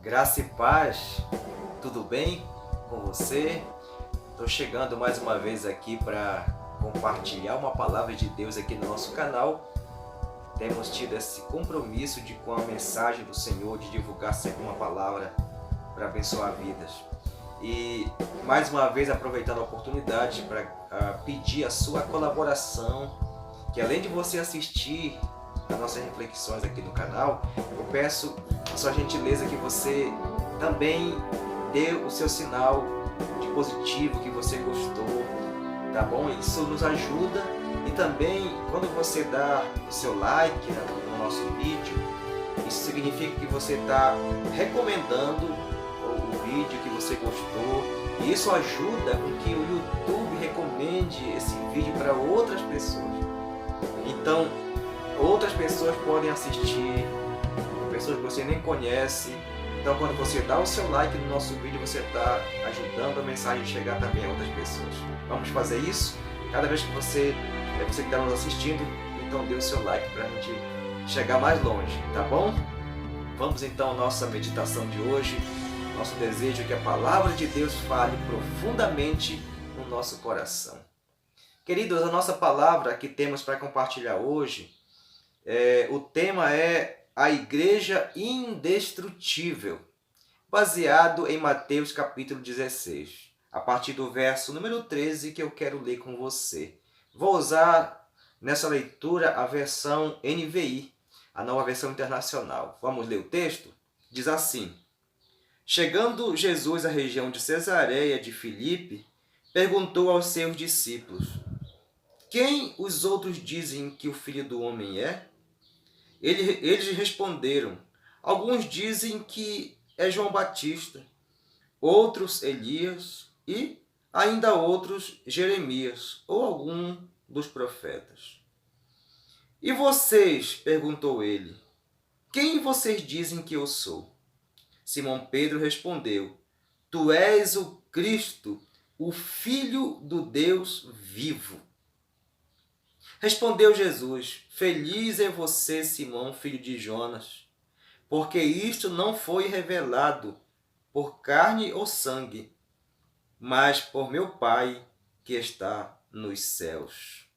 Graça e paz, tudo bem com você? Estou chegando mais uma vez aqui para compartilhar uma palavra de Deus aqui no nosso canal. Temos tido esse compromisso de, com a mensagem do Senhor, de divulgar sempre uma palavra para abençoar vidas. E mais uma vez aproveitando a oportunidade para pedir a sua colaboração, que além de você assistir as nossas reflexões aqui no canal, eu peço a sua gentileza que você também dê o seu sinal de positivo, que você gostou, tá bom? Isso nos ajuda. E também, quando você dá o seu like no nosso vídeo, isso significa que você está recomendando o vídeo, que você gostou, e isso ajuda com que o YouTube recomende esse vídeo para outras pessoas. Então, outras pessoas podem assistir, pessoas que você nem conhece. Então, quando você dá o seu like no nosso vídeo, você está ajudando a mensagem a chegar também a outras pessoas. Vamos fazer isso? Cada vez que você que está nos assistindo, então dê o seu like para a gente chegar mais longe, tá bom? Vamos então à nossa meditação de hoje. Nosso desejo é que a palavra de Deus fale profundamente no nosso coração. Queridos, a nossa palavra que temos para compartilhar hoje, o tema é a Igreja Indestrutível, baseado em Mateus capítulo 16, a partir do verso número 13 que eu quero ler com você. Vou usar nessa leitura a versão NVI, a nova versão internacional. Vamos ler o texto? Diz assim: Chegando Jesus à região de Cesareia de Filipe, perguntou aos seus discípulos: Quem os outros dizem que o Filho do Homem é? Eles responderam: Alguns dizem que é João Batista, outros Elias e ainda outros Jeremias ou algum dos profetas. E vocês? Perguntou ele. Quem vocês dizem que eu sou? Simão Pedro respondeu: Tu és o Cristo, o Filho do Deus vivo. Respondeu Jesus: Feliz é você, Simão, filho de Jonas, porque isto não foi revelado por carne ou sangue, mas por meu Pai que está nos céus.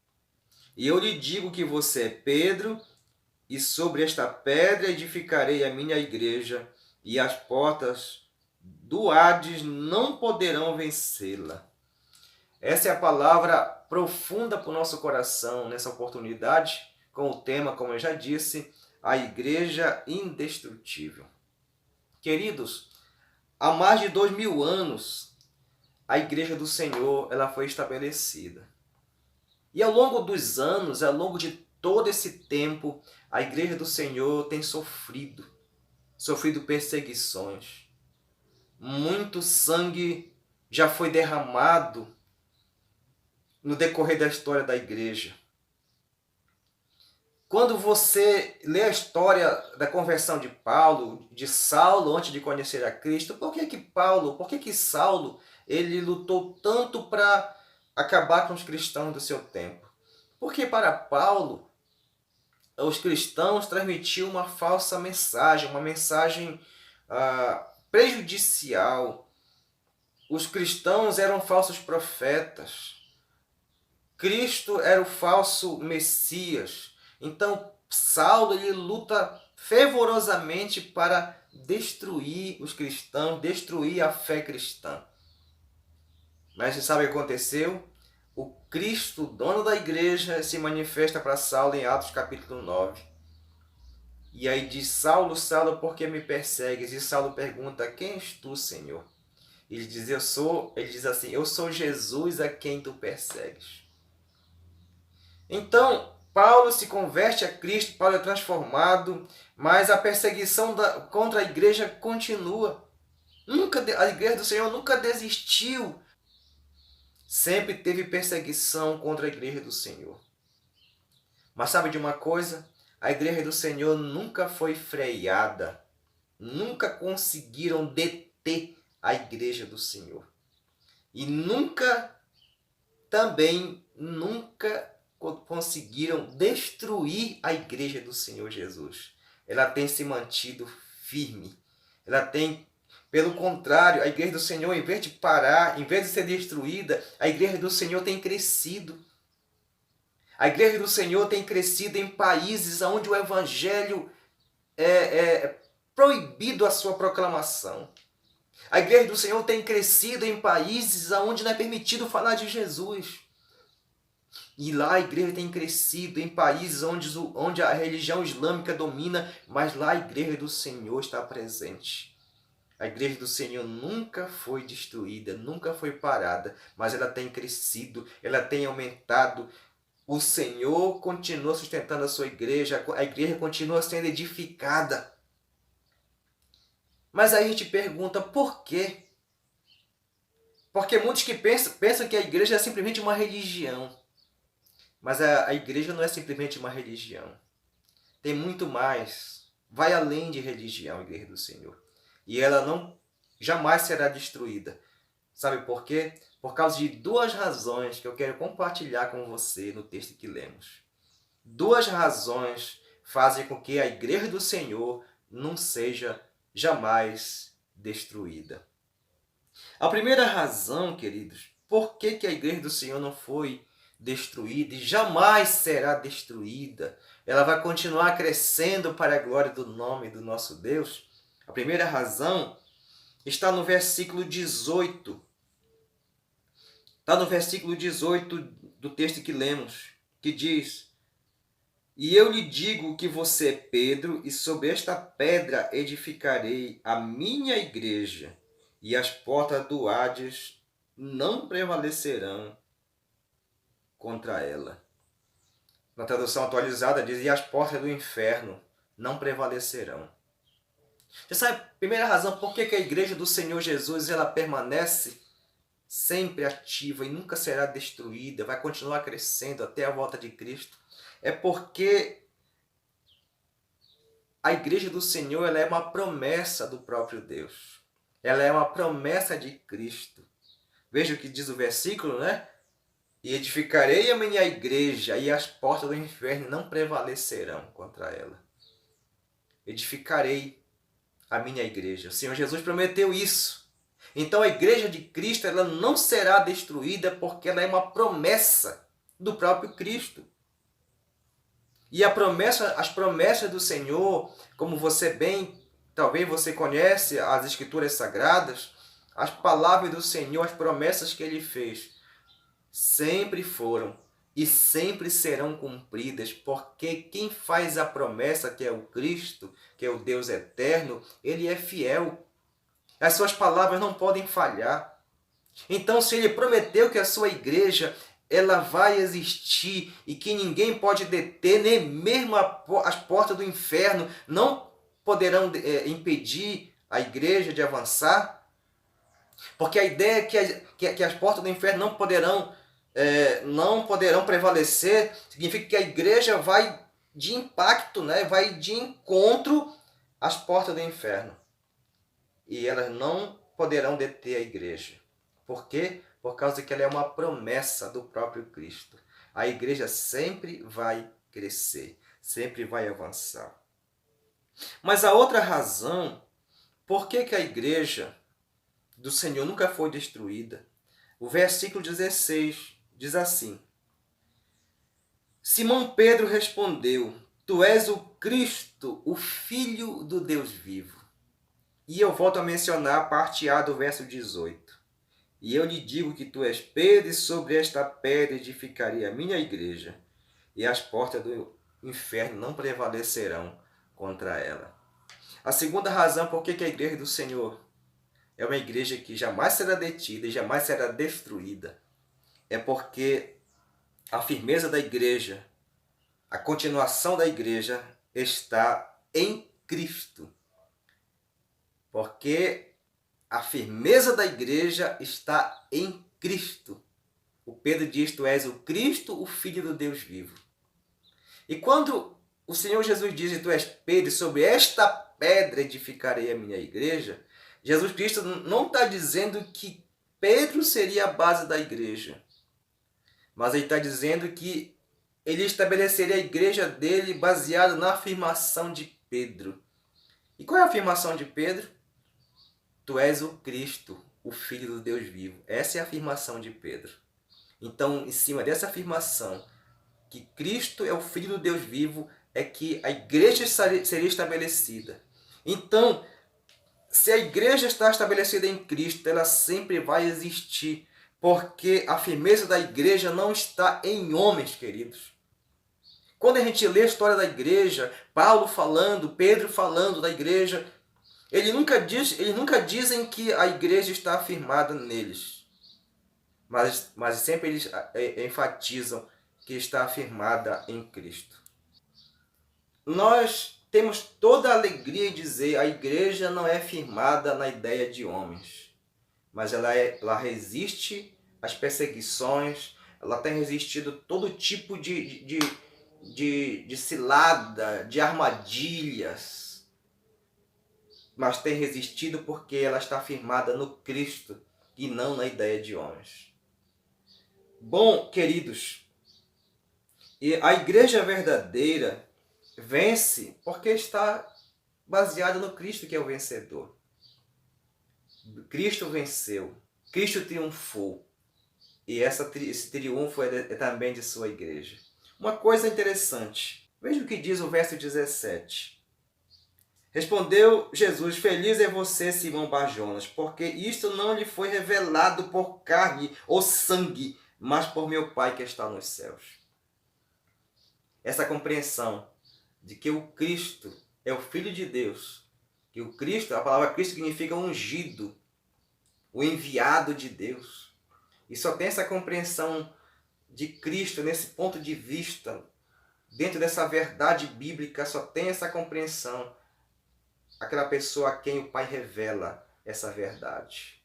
E eu lhe digo que você é Pedro, e sobre esta pedra edificarei a minha igreja, e as portas do Hades não poderão vencê-la. Essa é a palavra profunda para o nosso coração nessa oportunidade, com o tema, como eu já disse, a Igreja Indestrutível. Queridos, há mais de 2000 anos, a Igreja do Senhor ela foi estabelecida. E ao longo dos anos, ao longo de todo esse tempo, a Igreja do Senhor tem sofrido perseguições. Muito sangue já foi derramado no decorrer da história da igreja. Quando você lê a história da conversão de Paulo, de Saulo, antes de conhecer a Cristo, por que Saulo, ele lutou tanto para acabar com os cristãos do seu tempo? Porque para Paulo, os cristãos transmitiam uma falsa mensagem, uma mensagem prejudicial. Os cristãos eram falsos profetas. Cristo era o falso Messias. Então, Saulo ele luta fervorosamente para destruir os cristãos, destruir a fé cristã. Mas você sabe o que aconteceu? O Cristo, dono da igreja, se manifesta para Saulo em Atos capítulo 9. E aí diz: Saulo, Saulo, por que me persegues? E Saulo pergunta: Quem és tu, Senhor? Ele diz assim: Eu sou Jesus a quem tu persegues. Então, Paulo se converte a Cristo, Paulo é transformado, mas a perseguição contra a igreja continua. A igreja do Senhor nunca desistiu. Sempre teve perseguição contra a igreja do Senhor. Mas sabe de uma coisa? A igreja do Senhor nunca foi freada. Nunca conseguiram deter a igreja do Senhor. E nunca conseguiram destruir a igreja do Senhor Jesus. Ela tem se mantido firme. Ela tem, pelo contrário, a igreja do Senhor, em vez de parar, em vez de ser destruída, a igreja do Senhor tem crescido. A igreja do Senhor tem crescido em países onde o evangelho é proibido a sua proclamação. A igreja do Senhor tem crescido em países onde não é permitido falar de Jesus. E lá a igreja tem crescido em países onde a religião islâmica domina, mas lá a igreja do Senhor está presente. A igreja do Senhor nunca foi destruída, nunca foi parada, mas ela tem crescido, ela tem aumentado. O Senhor continua sustentando a sua igreja, a igreja continua sendo edificada. Mas aí a gente pergunta por quê? Porque muitos que pensam que a igreja é simplesmente uma religião. Mas a igreja não é simplesmente uma religião. Tem muito mais. Vai além de religião, a igreja do Senhor. E ela não jamais será destruída. Sabe por quê? Por causa de duas razões que eu quero compartilhar com você no texto que lemos. Duas razões fazem com que a igreja do Senhor não seja jamais destruída. A primeira razão, queridos, por que a igreja do Senhor não foi destruída e jamais será destruída, ela vai continuar crescendo para a glória do nome do nosso Deus. A primeira razão está no versículo 18. Está no versículo 18 do texto que lemos, que diz: E eu lhe digo que você é Pedro, e sobre esta pedra edificarei a minha igreja, e as portas do Hades não prevalecerão contra ela. Na tradução atualizada diz: e as portas do inferno não prevalecerão. Você sabe a primeira razão por que a igreja do Senhor Jesus ela permanece sempre ativa e nunca será destruída, vai continuar crescendo até a volta de Cristo? É porque a igreja do Senhor ela é uma promessa do próprio Deus. Ela é uma promessa de Cristo. Veja o que diz o versículo, né? E edificarei a minha igreja, e as portas do inferno não prevalecerão contra ela. Edificarei a minha igreja. O Senhor Jesus prometeu isso. Então a igreja de Cristo ela não será destruída porque ela é uma promessa do próprio Cristo. E as promessas do Senhor, como talvez você conhece as Escrituras Sagradas, as palavras do Senhor, as promessas que Ele fez, sempre foram e sempre serão cumpridas, porque quem faz a promessa, que é o Cristo, que é o Deus eterno, Ele é fiel. As suas palavras não podem falhar. Então, se Ele prometeu que a sua igreja ela vai existir e que ninguém pode deter, nem mesmo as portas do inferno não poderão impedir a igreja de avançar, porque a ideia é que as portas do inferno não poderão prevalecer, significa que a igreja vai de impacto, né? Vai de encontro às portas do inferno. E elas não poderão deter a igreja. Por quê? Por causa que ela é uma promessa do próprio Cristo. A igreja sempre vai crescer, sempre vai avançar. Mas a outra razão, por que a igreja do Senhor nunca foi destruída? O versículo 16 diz assim: Simão Pedro respondeu: Tu és o Cristo, o Filho do Deus vivo. E eu volto a mencionar a parte A do verso 18. E eu lhe digo que tu és Pedro, e sobre esta pedra edificarei a minha igreja, e as portas do inferno não prevalecerão contra ela. A segunda razão por que a igreja do Senhor é uma igreja que jamais será detida e jamais será destruída é porque a firmeza da igreja, a continuação da igreja está em Cristo. Porque a firmeza da igreja está em Cristo. O Pedro diz: Tu és o Cristo, o Filho do Deus vivo. E quando o Senhor Jesus diz: Tu és Pedro, sobre esta pedra edificarei a minha igreja, Jesus Cristo não está dizendo que Pedro seria a base da igreja. Mas ele está dizendo que ele estabeleceria a igreja dele baseada na afirmação de Pedro. E qual é a afirmação de Pedro? tu és o Cristo, o Filho do Deus vivo. Essa é a afirmação de Pedro. Então, em cima dessa afirmação, que Cristo é o Filho do Deus vivo, é que a igreja seria estabelecida. Então, se a igreja está estabelecida em Cristo, ela sempre vai existir, porque a firmeza da igreja não está em homens, queridos. Quando a gente lê a história da igreja, Paulo falando, Pedro falando da igreja, eles nunca dizem que a igreja está afirmada neles. Mas sempre eles enfatizam que está afirmada em Cristo. Nós temos toda a alegria em dizer a igreja não é firmada na ideia de homens, mas ela resiste às perseguições, ela tem resistido a todo tipo de cilada, de armadilhas, mas tem resistido porque ela está firmada no Cristo e não na ideia de homens. Bom, queridos, e a igreja verdadeira vence porque está baseada no Cristo, que é o vencedor. Cristo venceu, Cristo triunfou, e esse triunfo é também de sua igreja. Uma coisa interessante, veja o que diz o verso 17. Respondeu Jesus: feliz é você, Simão Bar-Jonas, porque isto não lhe foi revelado por carne ou sangue, mas por meu Pai que está nos céus. Essa compreensão de que o Cristo é o Filho de Deus, que o Cristo, a palavra Cristo significa ungido, o enviado de Deus. E só tem essa compreensão de Cristo nesse ponto de vista, dentro dessa verdade bíblica, só tem essa compreensão aquela pessoa a quem o Pai revela essa verdade.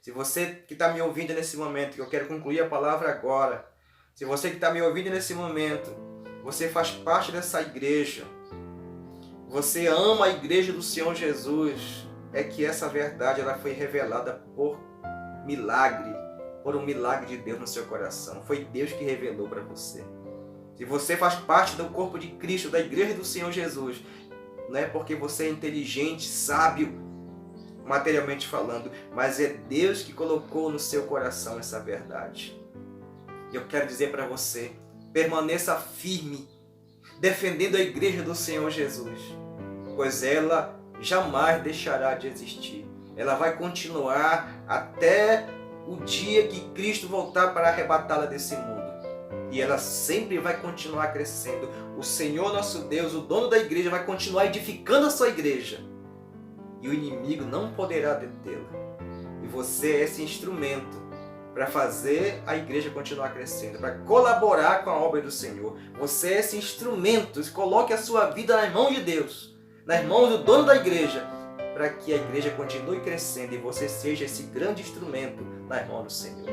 Se você que está me ouvindo nesse momento, que eu quero concluir a palavra agora, se você que está me ouvindo nesse momento, você faz parte dessa igreja, você ama a igreja do Senhor Jesus, é que essa verdade ela foi revelada por milagre, por um milagre de Deus no seu coração. Foi Deus que revelou para você. Se você faz parte do corpo de Cristo, da igreja do Senhor Jesus, não é porque você é inteligente, sábio, materialmente falando, mas é Deus que colocou no seu coração essa verdade. E eu quero dizer para você, permaneça firme, defendendo a igreja do Senhor Jesus, pois ela jamais deixará de existir. Ela vai continuar até o dia que Cristo voltar para arrebatá-la desse mundo. E ela sempre vai continuar crescendo. O Senhor nosso Deus, o dono da igreja, vai continuar edificando a sua igreja. E o inimigo não poderá detê-la. E você é esse instrumento para fazer a igreja continuar crescendo, para colaborar com a obra do Senhor. Você é esse instrumento. Coloque a sua vida nas mãos de Deus, nas mãos do dono da igreja, para que a igreja continue crescendo e você seja esse grande instrumento nas mãos do Senhor.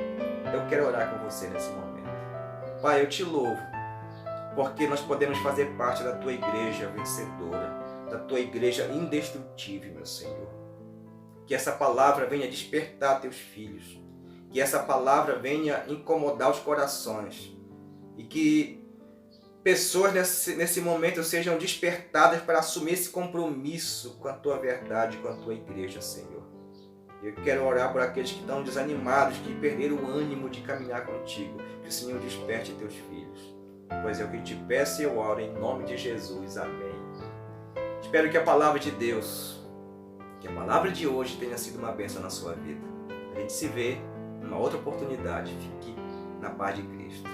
Eu quero orar com você nesse momento. Pai, eu te louvo, porque nós podemos fazer parte da tua igreja vencedora, da tua igreja indestrutível, meu Senhor. Que essa palavra venha despertar teus filhos, que essa palavra venha incomodar os corações e que pessoas nesse momento sejam despertadas para assumir esse compromisso com a tua verdade, com a tua igreja, Senhor. Eu quero orar por aqueles que estão desanimados, que perderam o ânimo de caminhar contigo. Que o Senhor desperte teus filhos. Pois é o que te peço e eu oro em nome de Jesus. Amém. Espero que a palavra de Deus, que a palavra de hoje tenha sido uma bênção na sua vida. A gente se vê numa outra oportunidade. Fique na paz de Cristo.